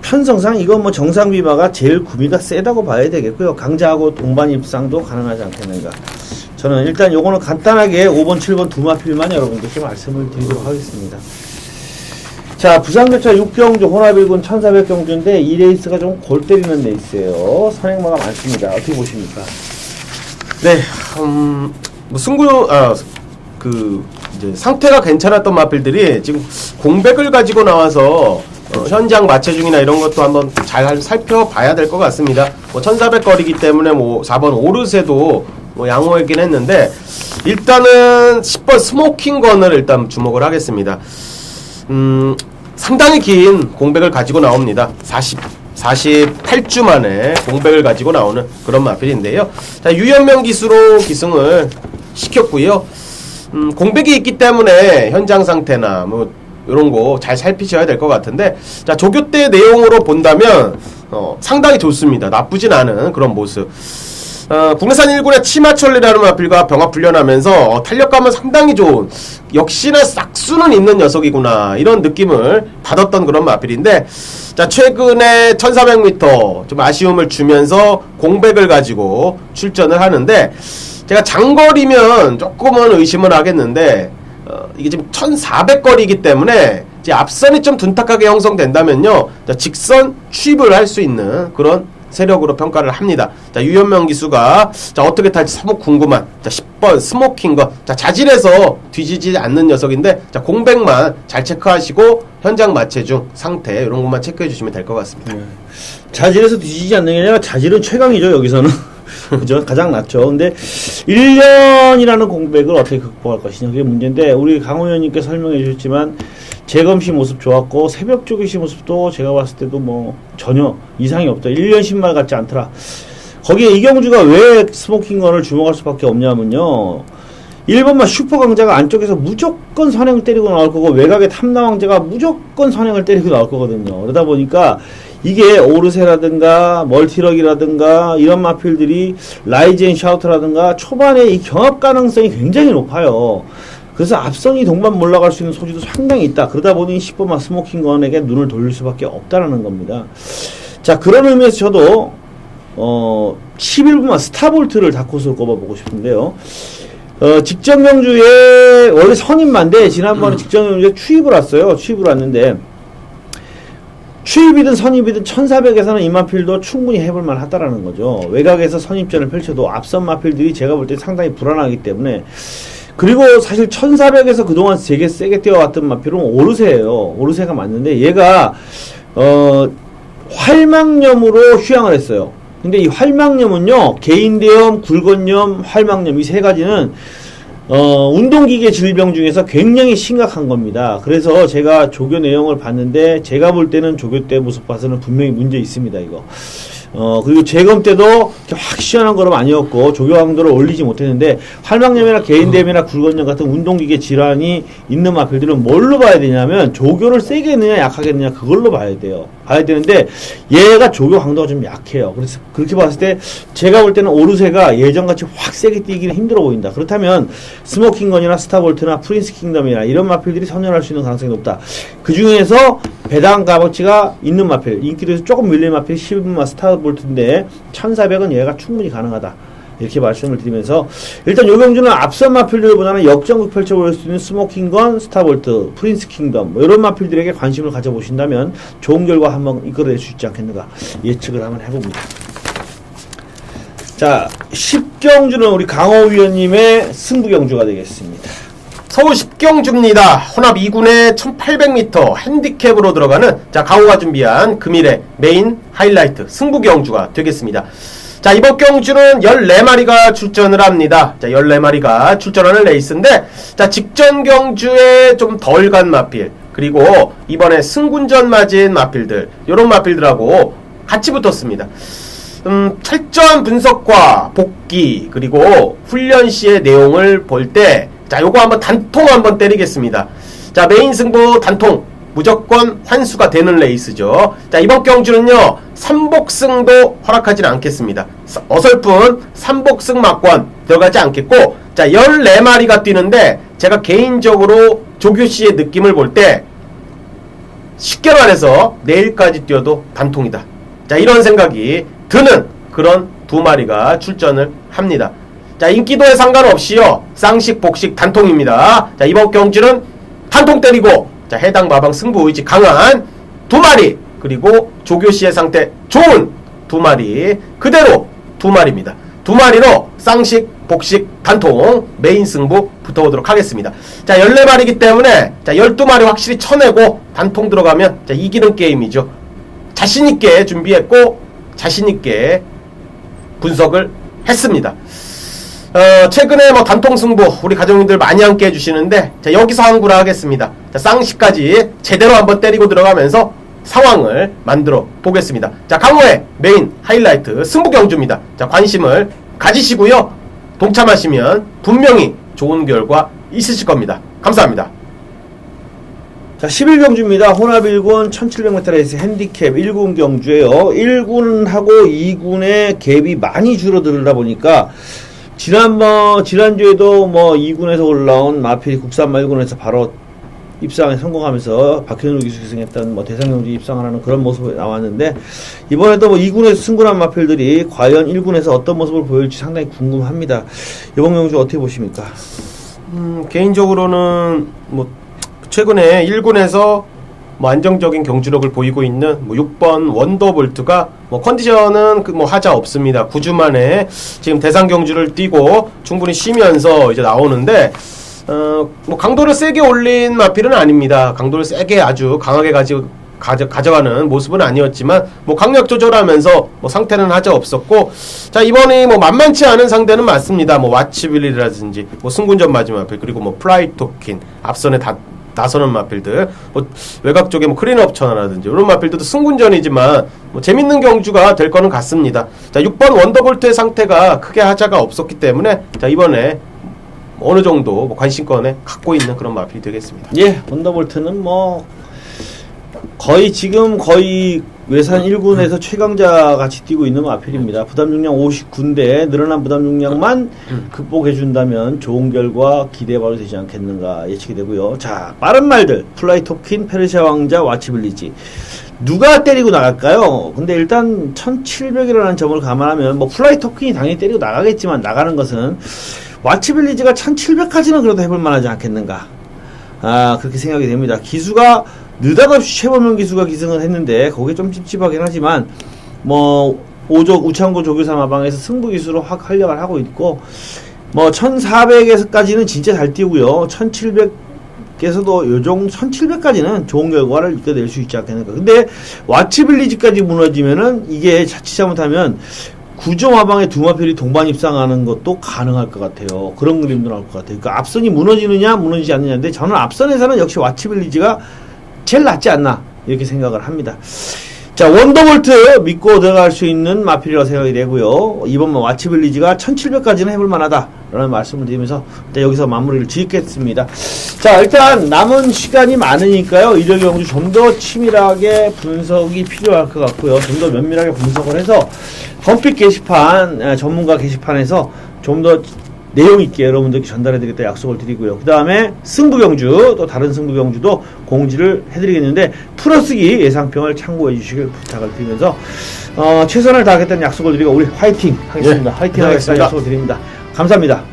편성상 이건 뭐 정상비마가 제일 구미가 세다고 봐야 되겠고요. 강자하고 동반 입상도 가능하지 않겠는가. 저는 일단 요거는 간단하게 5번, 7번 두 마필만 여러분들께 말씀을 드리도록 하겠습니다. 자, 부산교차 6경주 혼합1군 1400경주인데 이 레이스가 좀 골 때리는 레이스예요. 선행마가 많습니다. 어떻게 보십니까? 네, 뭐 이제 상태가 괜찮았던 마필들이 지금 공백을 가지고 나와서 현장 마체중이나 이런 것도 한번 잘 살펴봐야 될 것 같습니다. 1400거리기 때문에 4번 오르세도 양호하긴 했는데, 일단은 10번 스모킹건을 일단 주목을 하겠습니다. 상당히 긴 공백을 가지고 나옵니다. 48주 만에 공백을 가지고 나오는 그런 마필인데요. 자, 유연명 기수로 기승을 시켰고요. 공백이 있기 때문에 현장 상태나 이런 거 잘 살피셔야 될 것 같은데, 자, 조교 때 내용으로 본다면 상당히 좋습니다. 나쁘진 않은 그런 모습. 국내산 1군의 치마철리라는 마필과 병합 훈련하면서 탄력감은 상당히 좋은, 역시나 싹수는 있는 녀석이구나 이런 느낌을 받았던 그런 마필인데, 자, 최근에 1400m 좀 아쉬움을 주면서 공백을 가지고 출전을 하는데, 제가 장거리면 조금은 의심을 하겠는데, 이게 지금 1400거리이기 때문에 이제 앞선이 좀 둔탁하게 형성된다면요, 자, 직선 추입을 할 수 있는 그런 세력으로 평가를 합니다. 자, 유연명 기수가 자, 어떻게 탈지 사뭇 궁금한, 자, 10번 스모킹건. 자, 자질에서 뒤지지 않는 녀석인데, 자, 공백만 잘 체크하시고 현장 마체중 상태 이런 것만 체크해 주시면 될 것 같습니다. 자질에서 뒤지지 않는 게 아니라 자질은 최강이죠, 여기서는. 그죠? 가장 낫죠. 근데 1년이라는 공백을 어떻게 극복할 것이냐, 그게 문제인데, 우리 강호 의원님께 설명해 주셨지만 재검시 모습 좋았고 새벽 조교시 모습도 제가 봤을 때도 전혀 이상이 없다. 1년 신발 같지 않더라. 거기에 이경주가 왜 스모킹건을 주목할 수밖에 없냐면요, 1번만 슈퍼 강자가 안쪽에서 무조건 선행을 때리고 나올 거고, 외곽의 탐나 왕자가 무조건 선행을 때리고 나올 거거든요. 그러다 보니까 이게 오르세라든가 멀티럭이라든가 이런 마필들이 라이젠 샤우트라든가 초반에 이 경합 가능성이 굉장히 높아요. 그래서 앞선이 동반 몰라갈 수 있는 소지도 상당히 있다. 그러다 보니 10번만 스모킹건에게 눈을 돌릴 수밖에 없다라는 겁니다. 자, 그런 의미에서 저도 11번만 스타볼트를 다코스로 꼽아보고 싶은데요. 직전 경주에 원래 선임만데 지난번에 직전 경주에 추입을 왔어요. 추입을 왔는데, 추입이든 선입이든 1400에서는 이 마필도 충분히 해볼만 하다라는 거죠. 외곽에서 선입전을 펼쳐도 앞선 마필들이 제가 볼 때 상당히 불안하기 때문에. 그리고 사실 1400에서 그동안 되게 세게 뛰어왔던 마필은 오르세예요. 오르세가 맞는데, 얘가 활망염으로 휴양을 했어요. 근데 이 활망염은요, 개인대염, 굴건염, 활망염 이 세 가지는 운동기계 질병 중에서 굉장히 심각한 겁니다. 그래서 제가 조교 내용을 봤는데, 제가 볼 때는 조교 때 모습 봐서는 분명히 문제 있습니다, 이거. 그리고 재검 때도 확 시원한 거는 아니었고 조교 강도를 올리지 못했는데, 활망염이나 개인대염이나 굴건염 같은 운동기계 질환이 있는 마필들은 뭘로 봐야 되냐면, 조교를 세게 했느냐 약하게 했느냐 그걸로 봐야 돼요. 봐야 되는데, 얘가 조교 강도가 좀 약해요. 그래서 그렇게 봤을 때 제가 볼 때는 오르세가 예전같이 확 세게 뛰기는 힘들어 보인다. 그렇다면 스모킹건이나 스타볼트나 프린스 킹덤이나 이런 마필들이 선전할 수 있는 가능성이 높다. 그 중에서 배당 값어치가 있는 마필, 인기도에서 조금 밀린 마필 11번 스타볼트인데 1400은 얘가 충분히 가능하다. 이렇게 말씀을 드리면서, 일단 요 경주는 앞선 마필들보다는 역전극 펼쳐볼 수 있는 스모킹건, 스타볼트, 프린스 킹덤 이런 마필들에게 관심을 가져보신다면 좋은 결과 한번 이끌어낼 수 있지 않겠는가 예측을 한번 해봅니다. 자, 10경주는 우리 강호 위원님의 승부경주가 되겠습니다. 서울 10경주입니다. 혼합 2군의 1800m 핸디캡으로 들어가는, 자, 강호가 준비한 금일의 메인 하이라이트 승부경주가 되겠습니다. 자, 이번 경주는 14마리가 출전을 합니다. 자, 14마리가 출전하는 레이스인데, 자, 직전 경주에 좀 덜 간 마필, 그리고 이번에 승군전 맞은 마필들, 요런 마필들하고 같이 붙었습니다. 철저한 분석과 복귀, 그리고 훈련 시의 내용을 볼 때, 자, 요거 한번 단통 한번 때리겠습니다. 자, 메인 승부 단통. 무조건 환수가 되는 레이스죠. 자, 이번 경주는요, 3복승도 허락하지는 않겠습니다. 어설픈 3복승 막권 들어가지 않겠고, 자, 14마리가 뛰는데, 제가 개인적으로 조교씨의 느낌을 볼 때, 쉽게 말해서 내일까지 뛰어도 단통이다. 자, 이런 생각이 드는 그런 두 마리가 출전을 합니다. 자, 인기도에 상관없이요, 쌍식, 복식, 단통입니다. 자, 이번 경주는 단통 때리고, 자, 해당 마방 승부 의지 강한 두 마리, 그리고 조교씨의 상태 좋은 두 마리, 그대로 두 마리입니다. 두 마리로 쌍식, 복식, 단통 메인 승부 붙어보도록 하겠습니다. 자, 14마리이기 때문에 자, 12마리 확실히 쳐내고 단통 들어가면 자, 이기는 게임이죠. 자신있게 준비했고 자신있게 분석을 했습니다. 최근에 뭐 단통 승부 우리 가족님들 많이 함께 해주시는데 자, 여기서 항구를 하겠습니다. 자, 쌍시까지 제대로 한번 때리고 들어가면서 상황을 만들어 보겠습니다. 자, 강호의 메인 하이라이트 승부 경주입니다. 자, 관심을 가지시고요. 동참하시면 분명히 좋은 결과 있으실 겁니다. 감사합니다. 자, 11경주입니다. 혼합 1군 1700m 레이스 핸디캡 1군 경주예요. 1군하고 2군의 갭이 많이 줄어들다 보니까 지난주에도 뭐 2군에서 올라온 마필이 국산마 1군에서 바로 입상에 성공하면서 박현우 기수 기승했던 뭐 대상경주 입상을 하는 그런 모습이 나왔는데, 이번에도 뭐 2군에서 승군한 마필들이 과연 1군에서 어떤 모습을 보일지 상당히 궁금합니다. 이번 경주 어떻게 보십니까? 개인적으로는 뭐 최근에 1군에서 뭐 안정적인 경주력을 보이고 있는 뭐 6번 원더볼트가 뭐 컨디션은 뭐 하자 없습니다. 9주 만에 지금 대상 경주를 뛰고 충분히 쉬면서 이제 나오는데, 뭐 강도를 세게 올린 마필은 아닙니다. 강도를 세게 아주 강하게 가져가는 모습은 아니었지만 뭐 강약 조절하면서 뭐 상태는 하자 없었고, 자, 이번에 뭐 만만치 않은 상대는 맞습니다. 뭐 와치빌리라든지 뭐 승군전 맞은 마필, 그리고 뭐 프라이토킨 앞선에 나서는 마필들, 뭐 외곽 쪽에 뭐 크린업 천하라든지 이런 마필들도 승군전이지만 뭐 재밌는 경주가 될 거는 같습니다. 자, 6번 원더볼트의 상태가 크게 하자가 없었기 때문에 자, 이번에 어느 정도 뭐 관심권에 갖고 있는 그런 마필이 되겠습니다. 예, 원더볼트는 뭐 거의 외산 1군에서 최강자 같이 뛰고 있는 마필입니다. 부담 중량 59인데 늘어난 부담 중량만 극복해준다면 좋은 결과 기대해봐도 되지 않겠는가 예측이 되고요. 자, 빠른 말들 플라이 토킨, 페르시아 왕자, 와치빌리지 누가 때리고 나갈까요? 근데 일단 1700이라는 점을 감안하면 뭐 플라이 토킨이 당연히 때리고 나가겠지만, 나가는 것은 와치빌리지가 1700까지는 그래도 해볼 만하지 않겠는가, 그렇게 생각이 됩니다. 기수가 느닷없이 최범용 기수가 기승을 했는데 거기에 좀 찝찝하긴 하지만 뭐 우창고 조교사 마방에서 승부 기수로 확 활약을 하고 있고, 뭐 1400에서까지는 진짜 잘 뛰고요. 1700에서도 요정 1700까지는 좋은 결과를 이끌어낼 수 있지 않겠는가. 근데 와치빌리지까지 무너지면은 이게 자칫 잘못하면 구조 마방에 두 마필이 동반 입상하는 것도 가능할 것 같아요. 그런 그림도 나올 것 같아요. 그러니까 앞선이 무너지느냐 무너지지 않느냐인데, 저는 앞선에서는 역시 와치빌리지가 제일 낫지 않나 이렇게 생각을 합니다. 자, 원더볼트 믿고 들어갈 수 있는 마필이라고 생각이 되고요. 이번 와치빌리지가 1700까지는 해볼 만하다 라는 말씀을 드리면서 일단 여기서 마무리를 짓겠습니다. 자, 일단 남은 시간이 많으니까요, 일요 경주 좀 더 치밀하게 분석이 필요할 것 같고요. 좀 더 면밀하게 분석을 해서 컴핏 게시판, 전문가 게시판에서 좀 더 내용 있게 여러분들께 전달해드리겠다 약속을 드리고요. 그 다음에 승부경주, 또 다른 승부경주도 공지를 해드리겠는데, 풀어쓰기 예상평을 참고해 주시길 부탁을 드리면서 최선을 다하겠다는 약속을 드리고 우리 화이팅 하겠습니다. 네, 화이팅 하겠다는 약속을 드립니다. 감사합니다.